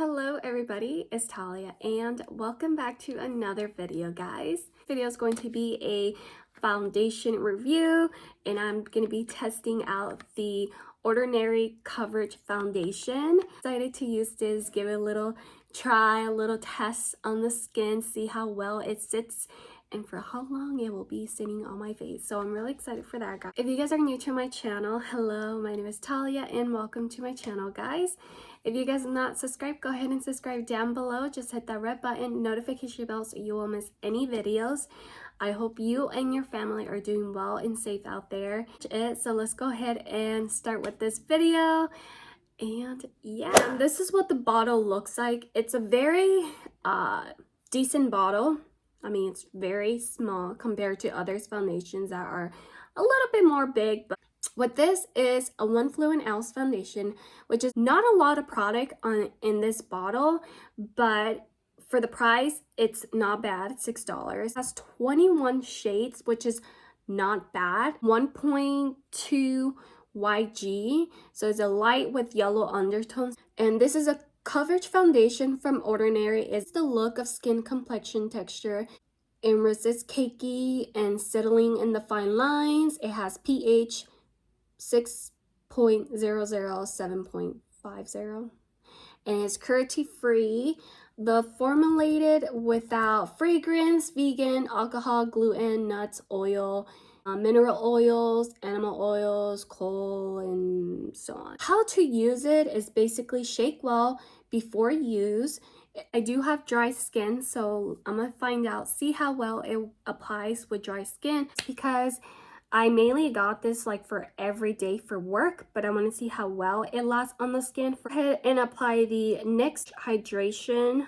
Hello everybody, it's Talia and welcome back to another video, guys. This video is going to be a foundation review and I'm going to be testing out the Ordinary Coverage Foundation. Excited to use this, give it a little try, a little test on the skin, see how well it sits and for how long it will be sitting on my face. So I'm really excited for that, guys. If you guys are new to my channel, hello, my name is Talia and welcome to my channel, guys. If you guys are not subscribed, go ahead and subscribe down below. Just hit that red button, notification bell, so you won't miss any videos. I hope you and your family are doing well and safe out there. So let's go ahead and start with this video. And yeah, this is what the bottle looks like. It's a very decent bottle. I mean, it's very small compared to other foundations that are a little bit more big. But what this is a 1 fluid ounce foundation, which is not a lot of product in this bottle, but for the price, it's not bad. It's $6. It has 21 shades, which is not bad. 1.2 YG, so it's a light with yellow undertones. And this is a coverage foundation from Ordinary. It's the look of skin, complexion, texture, and resists cakey and settling in the fine lines. It has pH 6.00, 7.50, and it's cruelty free. The formulated without fragrance, vegan, alcohol, gluten, nuts, oil, mineral oils, animal oils, coal, and so on. How to use it is basically shake well before use. I do have dry skin, so I'm gonna find out, see how well it applies with dry skin, because I mainly got this like for every day for work, but I want to see how well it lasts on the skin. Go ahead and apply the NYX Hydration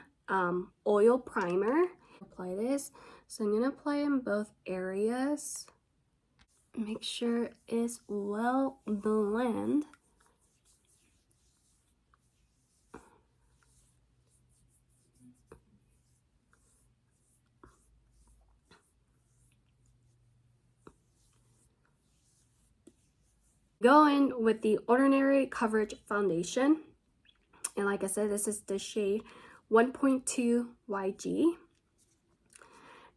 Oil Primer. Apply this. So I'm going to apply in both areas. Make sure it's well blend. Go in with the Ordinary Coverage Foundation. And like I said, this is the shade 1.2 YG.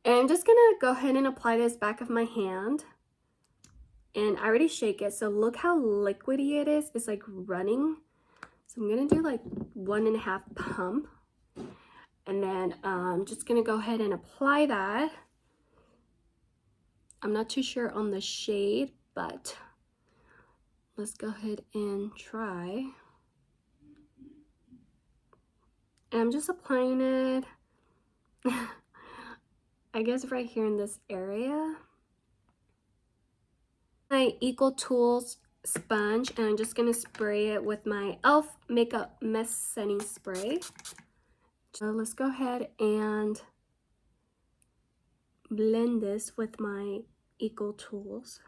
And I'm just gonna go ahead and apply this back of my hand. And I already shake it, so look how liquidy it is. It's like running. So I'm gonna do like 1.5 pump. And then I'm just gonna go ahead and apply that. I'm not too sure on the shade, but let's go ahead and try. And I'm just applying it, I guess right here in this area. My Equal Tools sponge, and I'm just gonna spray it with my e.l.f. Makeup Mist Setting Spray. So let's go ahead and blend this with my Equal Tools.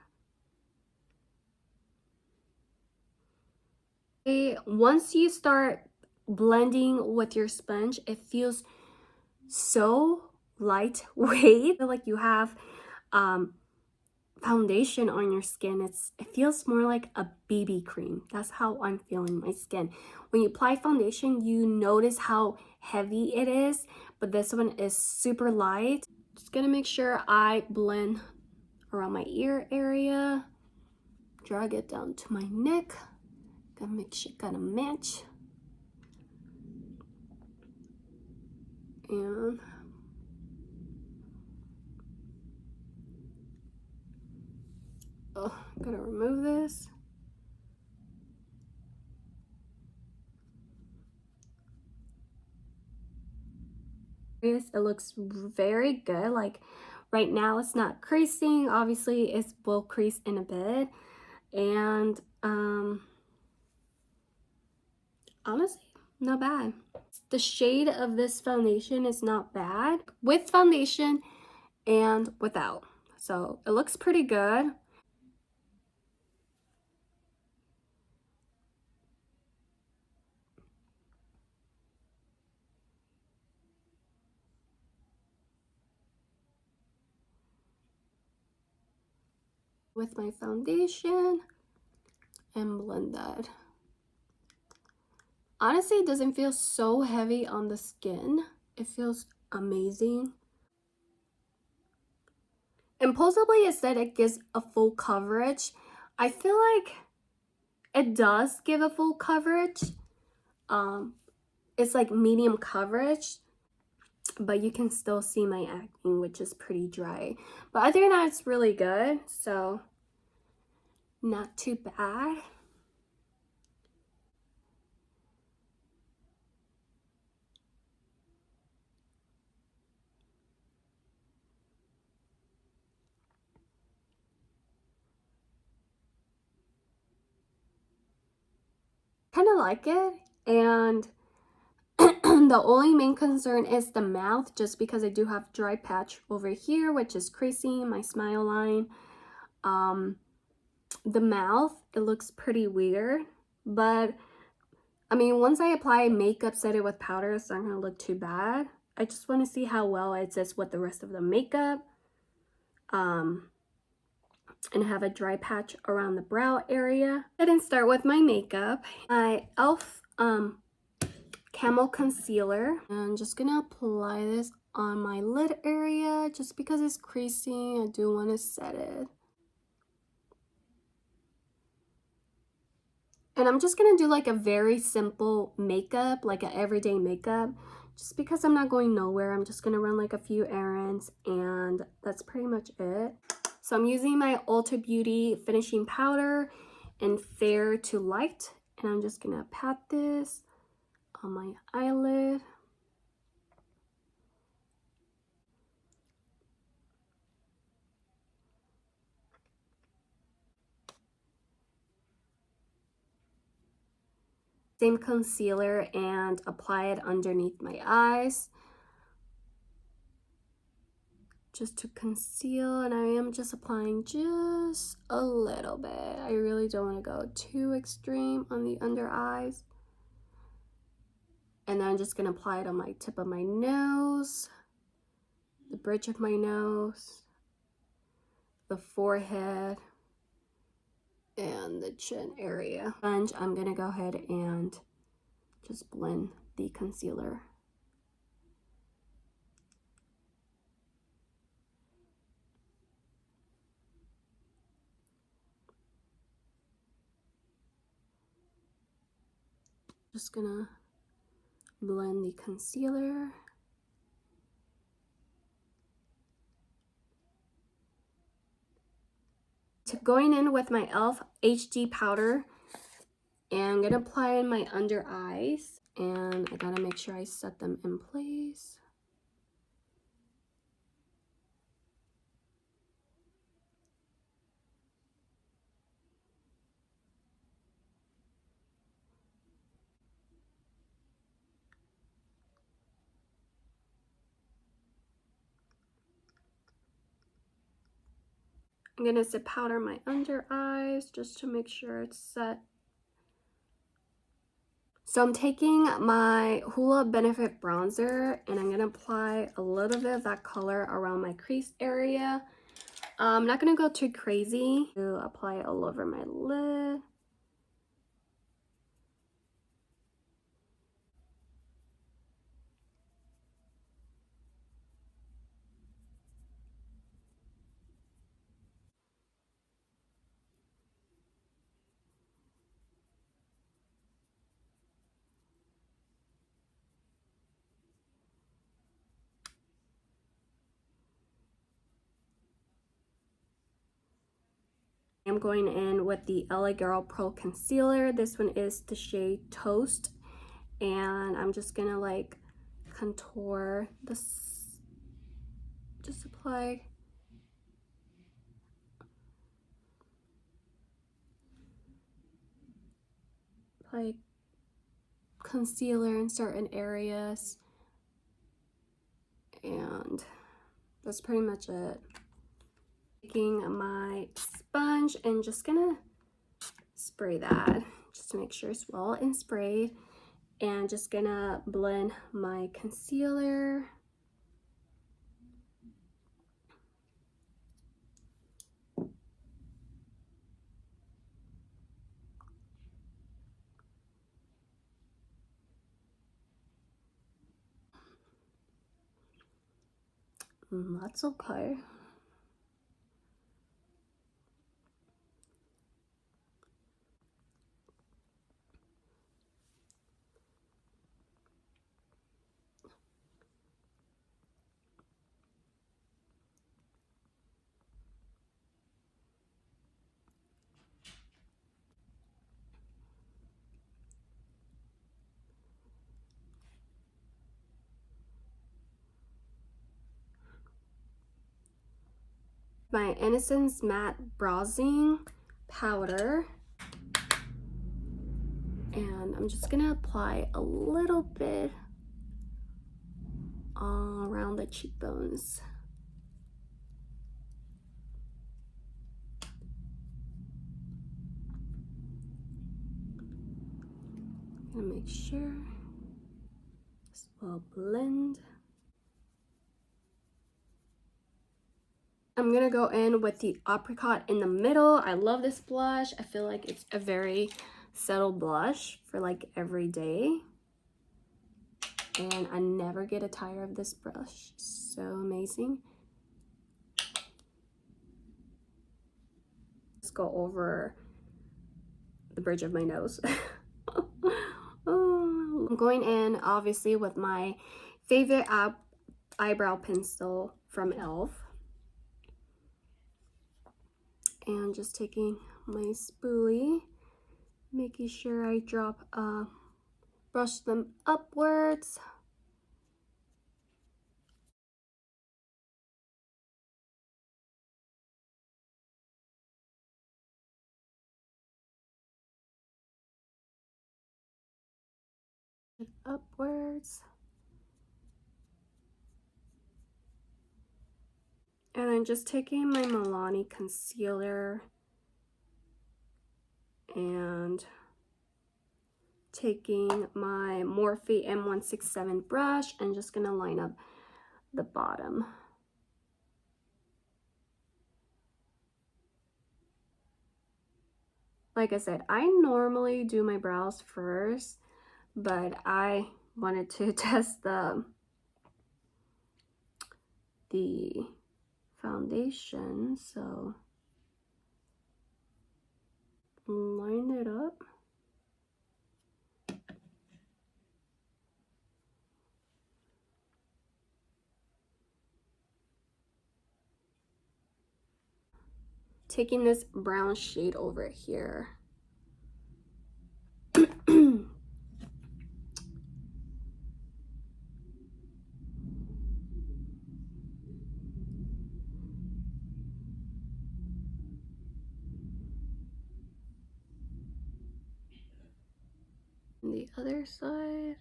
Once you start blending with your sponge, it feels so lightweight. I feel like you have foundation on your skin. It feels more like a BB cream. That's how I'm feeling my skin. When you apply foundation, you notice how heavy it is, but this one is super light. Just gonna make sure I blend around my ear area, drag it down to my neck. Gotta make sure, gotta match. And gotta remove this. It looks very good. Like right now it's not creasing. Obviously it will crease in a bit. And honestly, not bad. The shade of this foundation is not bad with foundation and without. So it looks pretty good. With my foundation and blend that. Honestly, it doesn't feel so heavy on the skin. It feels amazing. Impulsively, it said it gives a full coverage. I feel like it does give a full coverage. It's like medium coverage, but you can still see my acne, which is pretty dry. But other than that, it's really good, so not too bad. Kind of like it, and the only main concern is the mouth, just because I do have dry patch over here, which is creasing my smile line. The mouth, it looks pretty weird, but I mean, once I apply makeup, set it with powder, it's not gonna look too bad. I just want to see how well it sits with the rest of the makeup. And have a dry patch around the brow area. Go ahead and start with my makeup. My e.l.f. Camel Concealer. I'm just gonna apply this on my lid area just because it's creasing. I do want to set it. And I'm just gonna do like a very simple makeup, like an everyday makeup, just because I'm not going nowhere. I'm just gonna run like a few errands, and that's pretty much it. So I'm using my Ulta Beauty finishing powder in Fair to Light, and I'm just gonna pat this on my eyelid. Same concealer and apply it underneath my eyes just to conceal, and I am just applying just a little bit. I really don't want to go too extreme on the under eyes. And then I'm just gonna apply it on my tip of my nose, the bridge of my nose, the forehead, and the chin area. And I'm gonna go ahead and just blend the concealer. Just gonna blend the concealer. Going in with my e.l.f. HD powder, and I'm gonna apply in my under eyes, and I gotta make sure I set them in place. I'm gonna set powder my under eyes just to make sure it's set. So I'm taking my Hoola Benefit bronzer, and I'm gonna apply a little bit of that color around my crease area. I'm not gonna go too crazy. To apply it all over my lid. I'm going in with the LA Girl Pro Concealer. This one is the shade Toast, and I'm just gonna like contour this, just apply concealer in certain areas, and that's pretty much it. Taking my sponge and just gonna spray that just to make sure it's well and sprayed, and just gonna blend my concealer. That's okay. My Innocence Matte Bronzing Powder. And I'm just gonna apply a little bit around the cheekbones. Gonna make sure this will blend. I'm gonna go in with the Apricot in the middle. I love this blush. I feel like it's a very subtle blush for like every day. And I never get tired of this brush. So amazing. Let's go over the bridge of my nose. Oh, I'm going in obviously with my favorite eyebrow pencil from e.l.f. And just taking my spoolie, making sure I brush them upwards. Upwards. And then just taking my Milani concealer and taking my Morphe M167 brush and just gonna line up the bottom. Like I said, I normally do my brows first, but I wanted to test the foundation, so line it up. Taking this brown shade over here. The other side.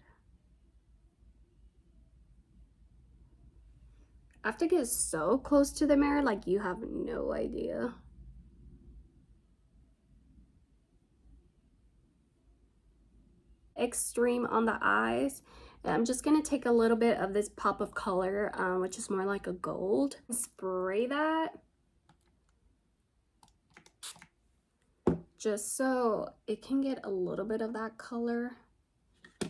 I have to get so close to the mirror, like you have no idea. Extreme on the eyes. And I'm just gonna take a little bit of this pop of color, which is more like a gold. Spray that. Just so it can get a little bit of that color. I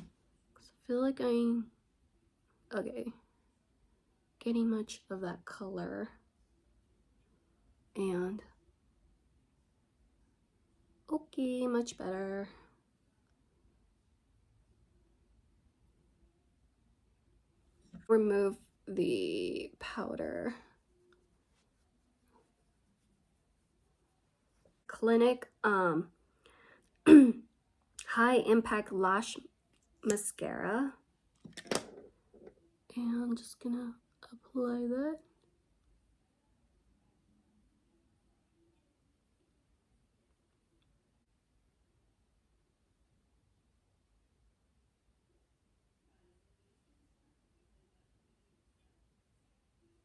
feel like I'm, okay, getting much of that color. And, okay, much better. Remove the powder. Clinique High Impact Lash Mascara. And I'm just gonna apply that.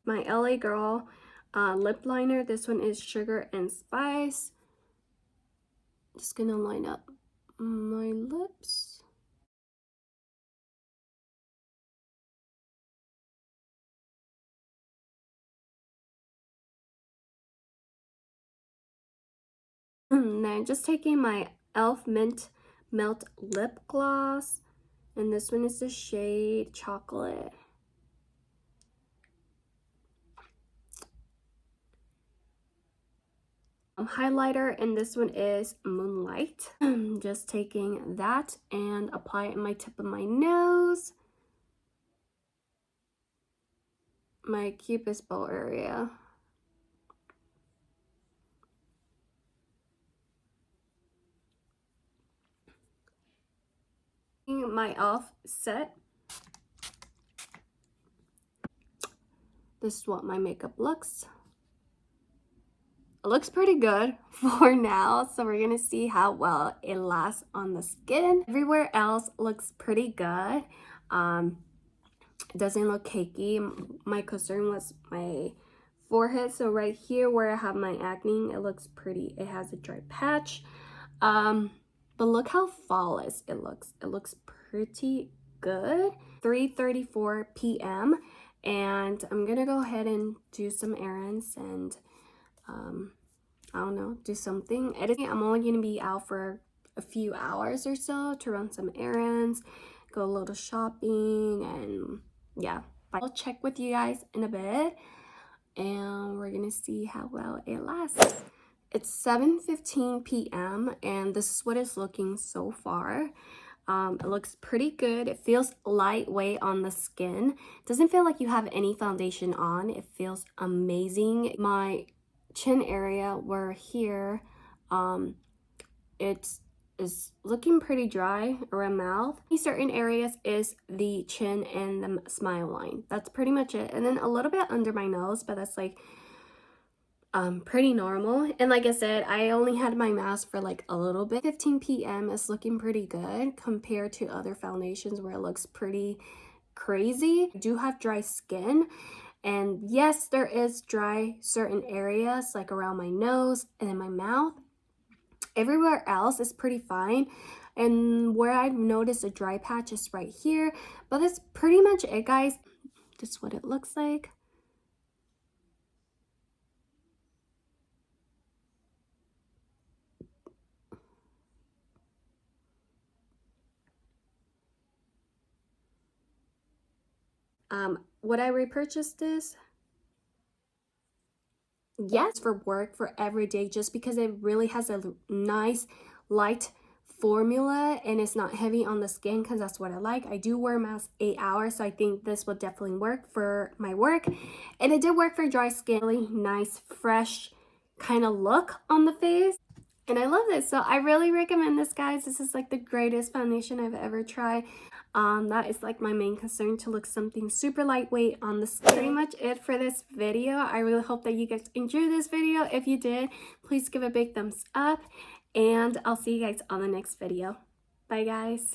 My LA Girl lip liner. This one is Sugar and Spice. Just gonna line up my lips. And then just taking my e.l.f. Mint Melt Lip Gloss. And this one is the shade Chocolate. highlighter, and this one is Moonlight. I'm just taking that and apply it in my tip of my nose, my cupid's bow area. My offset. This is what my makeup looks. It looks pretty good for now, so we're gonna see how well it lasts on the skin. Everywhere else looks pretty good. It doesn't look cakey. My concern was my forehead, so right here where I have my acne, it looks pretty. It has a dry patch, but look how flawless it looks. It looks pretty good. 3:34 p.m. and I'm gonna go ahead and do some errands and I don't know, do something. I'm only gonna be out for a few hours or so to run some errands, go a little shopping, and yeah. I'll check with you guys in a bit and we're gonna see how well it lasts. It's 7:15 p.m. and this is what it's looking so far. It looks pretty good. It feels lightweight on the skin. Doesn't feel like you have any foundation on. It feels amazing. My chin area where here, it is looking pretty dry around mouth. Certain areas is the chin and the smile line. That's pretty much it. And then a little bit under my nose, but that's like pretty normal. And like I said, I only had my mask for like a little bit. 15 p.m. is looking pretty good compared to other foundations where it looks pretty crazy. I do have dry skin, and yes, there is dry certain areas like around my nose and in my mouth. Everywhere else is pretty fine, and where I've noticed a dry patch is right here. But that's pretty much it, guys. This is what it looks like. Would I repurchase this? Yes, for work, for every day, just because it really has a nice light formula and it's not heavy on the skin, because that's what I like. I do wear masks 8 hours, so I think this will definitely work for my work. And it did work for dry skin. Really nice, fresh kind of look on the face. And I love this. So I really recommend this, guys. This is like the greatest foundation I've ever tried. That is like my main concern, to look something super lightweight on the skin. Pretty much it for this video. I really hope that you guys enjoyed this video. If you did, please give a big thumbs up, and I'll see you guys on the next video. Bye, guys.